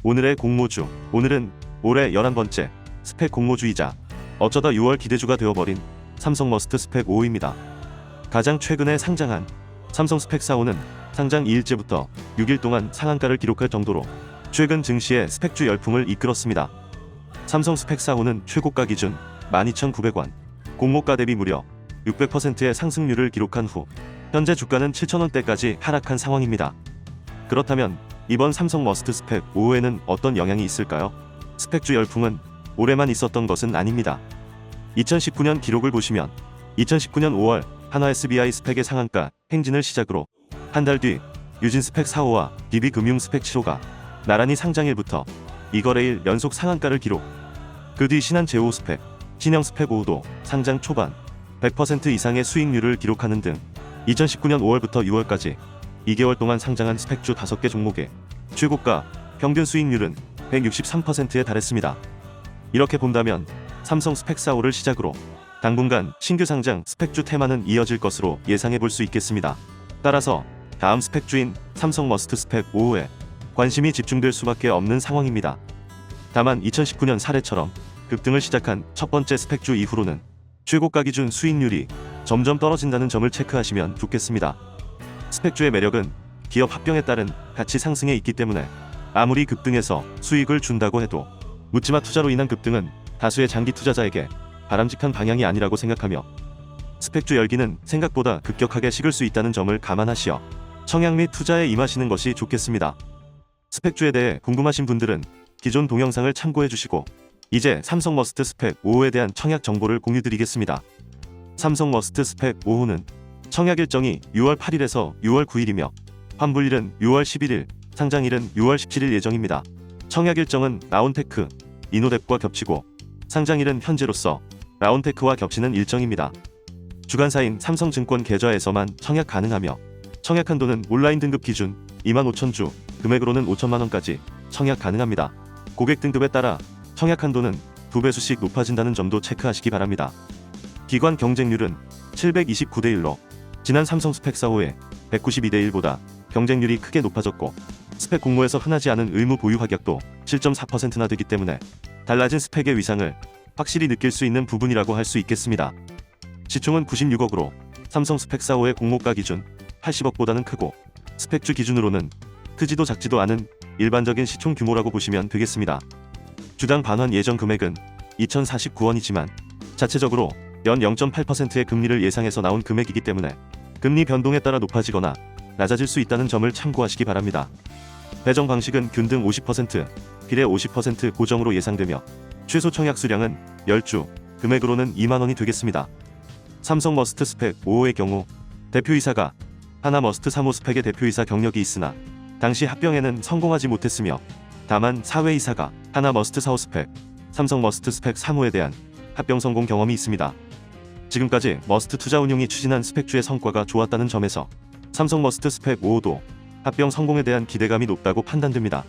오늘의 공모주. 오늘은 올해 11번째 스펙 공모주이자 어쩌다 6월 기대주가 되어버린 삼성 머스트 스펙 5입니다. 가장 최근에 상장한 삼성 스펙 4호는 상장 2일째부터 6일 동안 상한가를 기록할 정도로 최근 증시의 스펙주 열풍을 이끌었습니다. 삼성 스펙 4호는 최고가 기준 12,900원, 공모가 대비 무려 600%의 상승률을 기록한 후 현재 주가는 7,000원대까지 하락한 상황입니다. 그렇다면 이번 삼성 머스트 스펙 5호에는 어떤 영향이 있을까요? 스펙주 열풍은 올해만 있었던 것은 아닙니다. 2019년 기록을 보시면 2019년 5월 한화 SBI 스펙의 상한가 행진을 시작으로 한 달 뒤 유진 스펙 4호와 DB금융 스펙 7호가 나란히 상장일부터 2거래일 연속 상한가를 기록. 그 뒤 신한 제5 스펙, 신형 스펙 5호도 상장 초반 100% 이상의 수익률을 기록하는 등 2019년 5월부터 6월까지 2개월 동안 상장한 스펙주 5개 종목의 최고가 평균 수익률은 163%에 달했습니다. 이렇게 본다면 삼성 스펙 4호를 시작으로 당분간 신규 상장 스펙주 테마는 이어질 것으로 예상해 볼 수 있겠습니다. 따라서 다음 스펙주인 삼성 머스트 스펙 5호에 관심이 집중될 수밖에 없는 상황입니다. 다만 2019년 사례처럼 급등을 시작한 첫 번째 스펙주 이후로는 최고가 기준 수익률이 점점 떨어진다는 점을 체크하시면 좋겠습니다. 스펙주의 매력은 기업 합병에 따른 가치 상승에 있기 때문에 아무리 급등해서 수익을 준다고 해도 묻지마 투자로 인한 급등은 다수의 장기 투자자에게 바람직한 방향이 아니라고 생각하며 스펙주 열기는 생각보다 급격하게 식을 수 있다는 점을 감안하시어 청약 및 투자에 임하시는 것이 좋겠습니다. 스펙주에 대해 궁금하신 분들은 기존 동영상을 참고해 주시고 이제 삼성 머스트 스펙 5호에 대한 청약 정보를 공유드리겠습니다. 삼성 머스트 스펙 5호는 청약 일정이 6월 8일에서 6월 9일이며 환불일은 6월 11일, 상장일은 6월 17일 예정입니다. 청약 일정은 라온테크, 이노뎁과 겹치고 상장일은 현재로서 라온테크와 겹치는 일정입니다. 주간사인 삼성증권 계좌에서만 청약 가능하며 청약 한도는 온라인 등급 기준 25,000주, 금액으로는 5천만원까지 청약 가능합니다. 고객 등급에 따라 청약 한도는 2배수씩 높아진다는 점도 체크하시기 바랍니다. 기관 경쟁률은 729대1로 지난 삼성 스펙 4호의 192대1보다 경쟁률이 크게 높아졌고 스펙 공모에서 흔하지 않은 의무 보유 확약도 7.4%나 되기 때문에 달라진 스펙의 위상을 확실히 느낄 수 있는 부분이라고 할 수 있겠습니다. 시총은 96억으로 삼성 스펙 4호의 공모가 기준 80억보다는 크고 스펙주 기준으로는 크지도 작지도 않은 일반적인 시총 규모라고 보시면 되겠습니다. 주당 반환 예정 금액은 2,049원이지만 자체적으로 연 0.8%의 금리를 예상해서 나온 금액이기 때문에 금리 변동에 따라 높아지거나 낮아질 수 있다는 점을 참고하시기 바랍니다. 배정 방식은 균등 50%, 비례 50% 고정으로 예상되며 최소 청약 수량은 10주, 금액으로는 2만원이 되겠습니다. 삼성 머스트 스펙 5호의 경우 대표이사가 하나 머스트 3호 스펙의 대표이사 경력이 있으나 당시 합병에는 성공하지 못했으며 다만 사회이사가 하나 머스트 4호 스펙, 삼성 머스트 스펙 3호에 대한 합병 성공 경험이 있습니다. 지금까지 머스트 투자운용이 추진한 스펙주의 성과가 좋았다는 점에서 삼성 머스트 스펙 5호도 합병 성공에 대한 기대감이 높다고 판단됩니다.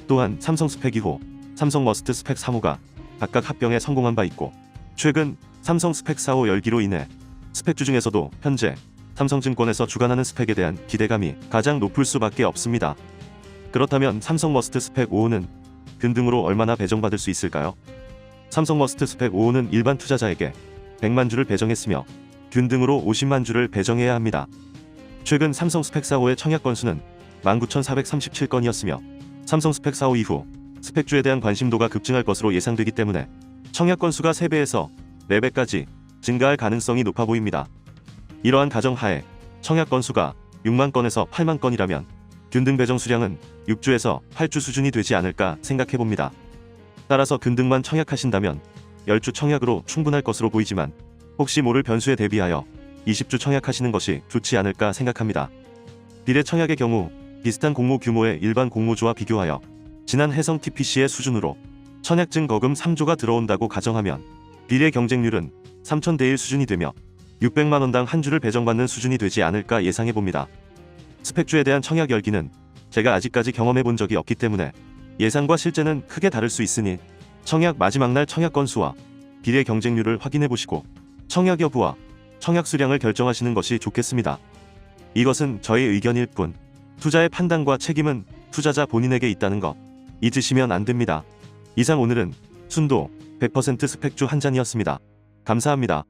또한 삼성 스펙 2호, 삼성 머스트 스펙 3호가 각각 합병에 성공한 바 있고 최근 삼성 스펙 4호 열기로 인해 스펙주 중에서도 현재 삼성증권에서 주관하는 스펙에 대한 기대감이 가장 높을 수밖에 없습니다. 그렇다면 삼성 머스트 스펙 5호는 균등으로 얼마나 배정받을 수 있을까요? 삼성 머스트 스펙 5호는 일반 투자자에게 100만 주를 배정했으며 균등으로 50만 주를 배정해야 합니다. 최근 삼성 스펙 4호의 청약 건수는 19,437건이었으며 삼성 스펙 4호 이후 스펙주에 대한 관심도가 급증할 것으로 예상되기 때문에 청약 건수가 3배에서 4배까지 증가할 가능성이 높아 보입니다. 이러한 가정하에 청약 건수가 6만 건에서 8만 건이라면 균등 배정 수량은 6주에서 8주 수준이 되지 않을까 생각해봅니다. 따라서 균등만 청약하신다면 10주 청약으로 충분할 것으로 보이지만 혹시 모를 변수에 대비하여 20주 청약하시는 것이 좋지 않을까 생각합니다. 비례 청약의 경우 비슷한 공모 규모의 일반 공모주와 비교하여 지난 해성 TPC의 수준으로 청약증 거금 3조가 들어온다고 가정하면 비례 경쟁률은 3,000대1 수준이 되며 600만원당 한 주를 배정받는 수준이 되지 않을까 예상해봅니다. 스펙주에 대한 청약 열기는 제가 아직까지 경험해본 적이 없기 때문에 예상과 실제는 크게 다를 수 있으니 청약 마지막 날 청약 건수와 비례 경쟁률을 확인해보시고 청약 여부와 청약 수량을 결정하시는 것이 좋겠습니다. 이것은 저의 의견일 뿐 투자의 판단과 책임은 투자자 본인에게 있다는 것 잊으시면 안 됩니다. 이상 오늘은 순도 100% 스펙주 한 잔이었습니다. 감사합니다.